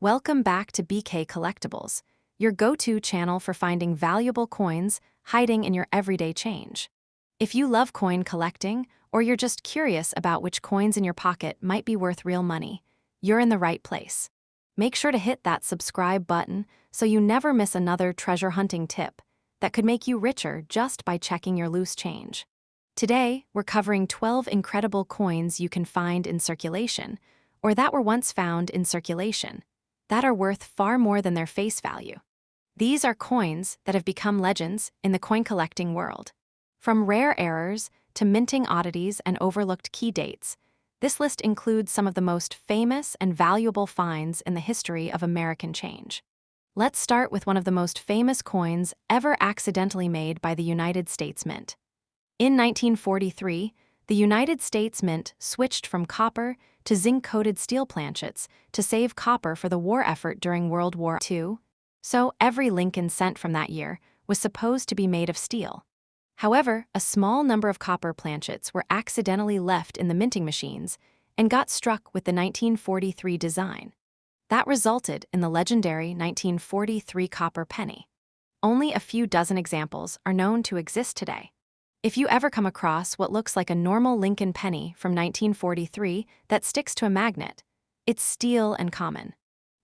Welcome back to BK Collectables, your go-to channel for finding valuable coins hiding in your everyday change. If you love coin collecting, or you're just curious about which coins in your pocket might be worth real money, you're in the right place. Make sure to hit that subscribe button so you never miss another treasure hunting tip that could make you richer just by checking your loose change. Today, we're covering 12 incredible coins you can find in circulation, or that were once found in circulation, that are worth far more than their face value. These are coins that have become legends in the coin collecting world. From rare errors to minting oddities and overlooked key dates, this list includes some of the most famous and valuable finds in the history of American change. Let's start with one of the most famous coins ever accidentally made by the United States Mint. In 1943, the United States Mint switched from copper to zinc-coated steel planchets to save copper for the war effort during World War II, so every Lincoln cent from that year was supposed to be made of steel. However, a small number of copper planchets were accidentally left in the minting machines and got struck with the 1943 design. That resulted in the legendary 1943 copper penny. Only a few dozen examples are known to exist today. If you ever come across what looks like a normal Lincoln penny from 1943 that sticks to a magnet, it's steel and common.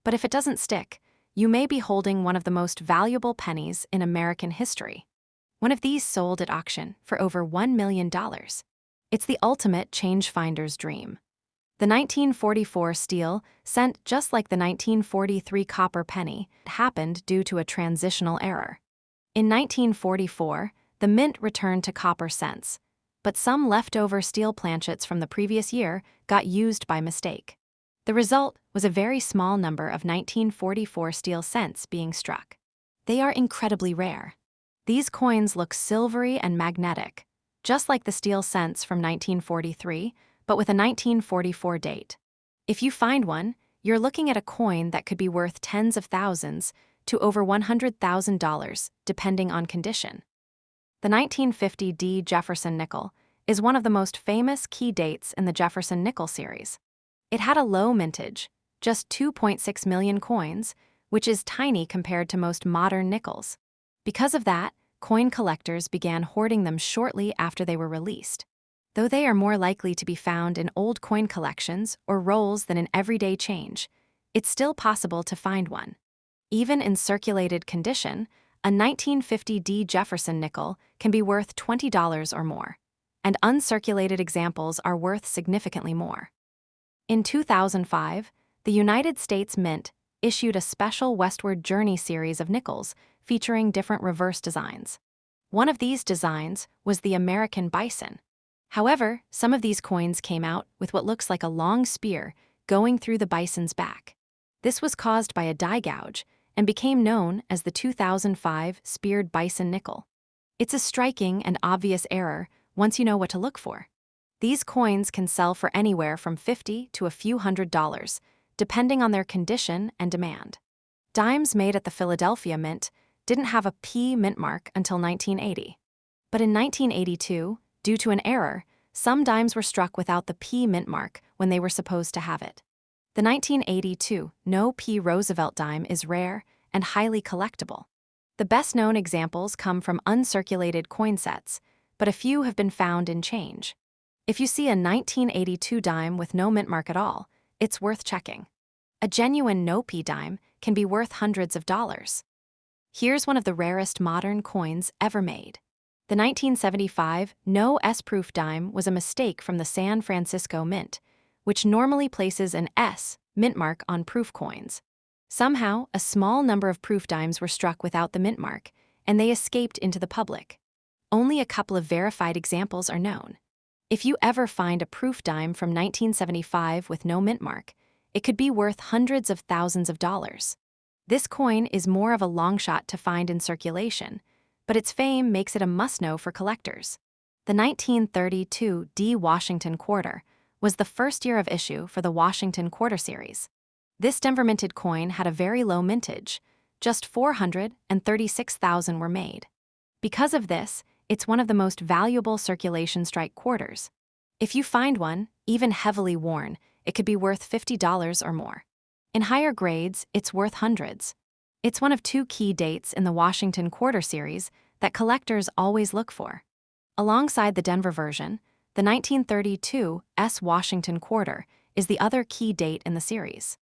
But if it doesn't stick, you may be holding one of the most valuable pennies in American history. One of these sold at auction for over $1 million. It's the ultimate change finder's dream. The 1944 steel cent, just like the 1943 copper penny, happened due to a transitional error. In 1944, the Mint returned to copper cents, but some leftover steel planchets from the previous year got used by mistake. The result was a very small number of 1944 steel cents being struck. They are incredibly rare. These coins look silvery and magnetic, just like the steel cents from 1943, but with a 1944 date. If you find one, you're looking at a coin that could be worth tens of thousands to over $100,000, depending on condition. The 1950 D. Jefferson nickel is one of the most famous key dates in the Jefferson nickel series. It had a low mintage, just 2.6 million coins, which is tiny compared to most modern nickels. Because of that, coin collectors began hoarding them shortly after they were released. Though they are more likely to be found in old coin collections or rolls than in everyday change, it's still possible to find one. Even in circulated condition, a 1950 D. Jefferson nickel can be worth $20 or more, and uncirculated examples are worth significantly more. In 2005, the United States Mint issued a special Westward Journey series of nickels featuring different reverse designs. One of these designs was the American bison. However, some of these coins came out with what looks like a long spear going through the bison's back. This was caused by a die gouge and became known as the 2005 Speared Bison Nickel. It's a striking and obvious error once you know what to look for. These coins can sell for anywhere from $50 to a few $100s, depending on their condition and demand. Dimes made at the Philadelphia Mint didn't have a P mint mark until 1980. But in 1982, due to an error, some dimes were struck without the P mint mark when they were supposed to have it. The 1982 No P Roosevelt dime is rare and highly collectible. The best-known examples come from uncirculated coin sets, but a few have been found in change. If you see a 1982 dime with no mint mark at all, it's worth checking. A genuine No P dime can be worth hundreds of dollars. Here's one of the rarest modern coins ever made. The 1975 No S-proof dime was a mistake from the San Francisco Mint, which normally places an S mint mark on proof coins. Somehow, a small number of proof dimes were struck without the mint mark, and they escaped into the public. Only a couple of verified examples are known. If you ever find a proof dime from 1975 with no mint mark, it could be worth hundreds of thousands of dollars. This coin is more of a long shot to find in circulation, but its fame makes it a must-know for collectors. The 1932 D. Washington quarter was the first year of issue for the Washington Quarter Series. This Denver minted coin had a very low mintage, just 436,000 were made. Because of this, it's one of the most valuable circulation strike quarters. If you find one, even heavily worn, it could be worth $50 or more. In higher grades, it's worth hundreds. It's one of two key dates in the Washington Quarter series that collectors always look for. Alongside the Denver version, the 1932 Washington Quarter is the other key date in the series.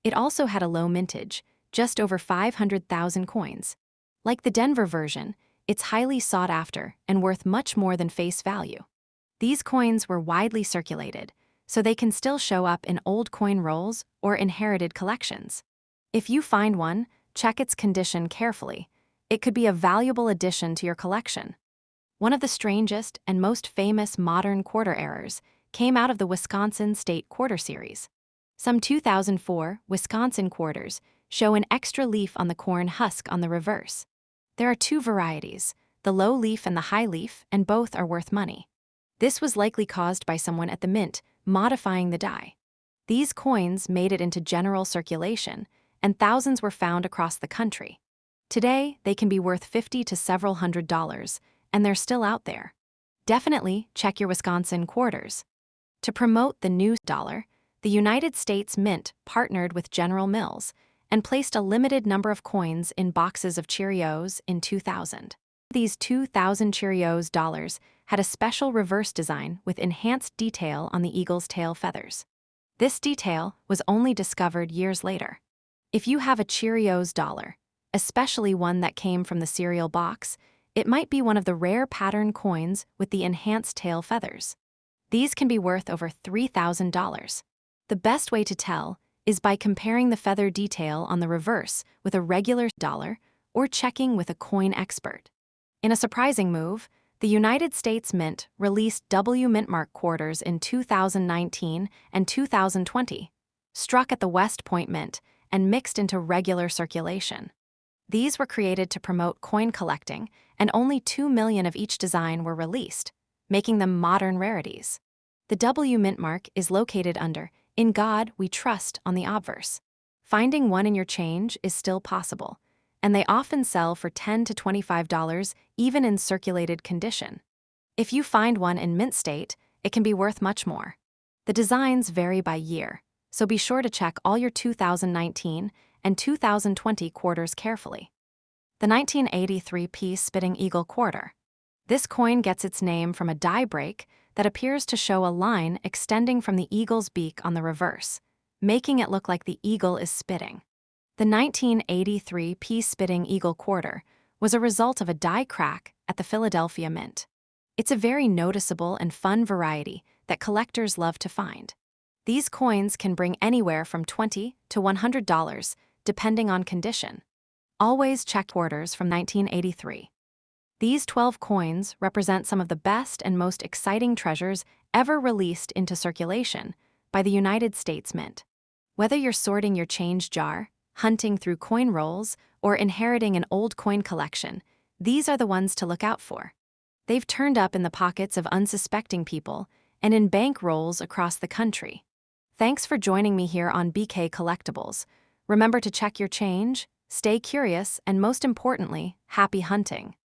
It also had a low mintage, just over 500,000 coins. Like the Denver version, it's highly sought after and worth much more than face value. These coins were widely circulated, so they can still show up in old coin rolls or inherited collections. If you find one, check its condition carefully. It could be a valuable addition to your collection. One of the strangest and most famous modern quarter errors came out of the Wisconsin State Quarter series. Some 2004 Wisconsin quarters show an extra leaf on the corn husk on the reverse. There are two varieties, the low leaf and the high leaf, and both are worth money. This was likely caused by someone at the mint modifying the die. These coins made it into general circulation, and thousands were found across the country. Today, they can be worth $50 to several $100s, and they're still out there. Definitely check your Wisconsin quarters. To promote the new dollar, the United States Mint partnered with General Mills and placed a limited number of coins in boxes of Cheerios in 2000. These 2000 Cheerios dollars had a special reverse design with enhanced detail on the eagle's tail feathers. This detail was only discovered years later. If you have a Cheerios dollar, especially one that came from the cereal box, it might be one of the rare pattern coins with the enhanced tail feathers. These can be worth over $3,000. The best way to tell is by comparing the feather detail on the reverse with a regular dollar or checking with a coin expert. In a surprising move, the United States Mint released W Mintmark quarters in 2019 and 2020, struck at the West Point Mint and mixed into regular circulation. These were created to promote coin collecting, and only 2 million of each design were released, making them modern rarities. The W Mintmark is located under "In God We Trust" on the obverse. Finding one in your change is still possible, and they often sell for $10 to $25 even in circulated condition. If you find one in mint state, it can be worth much more. The designs vary by year, so be sure to check all your 2019 and 2020 quarters carefully. The 1983 piece Spitting Eagle Quarter. This coin gets its name from a die break that appears to show a line extending from the eagle's beak on the reverse, making it look like the eagle is spitting. The 1983 piece Spitting Eagle Quarter was a result of a die crack at the Philadelphia Mint. It's a very noticeable and fun variety that collectors love to find. These coins can bring anywhere from $20 to $100, depending on condition. Always check quarters from 1983. These 12 coins represent some of the best and most exciting treasures ever released into circulation by the United States Mint. Whether you're sorting your change jar, hunting through coin rolls, or inheriting an old coin collection, these are the ones to look out for. They've turned up in the pockets of unsuspecting people and in bank rolls across the country. Thanks for joining me here on BK Collectables. Remember to check your change, stay curious, and most importantly, happy hunting.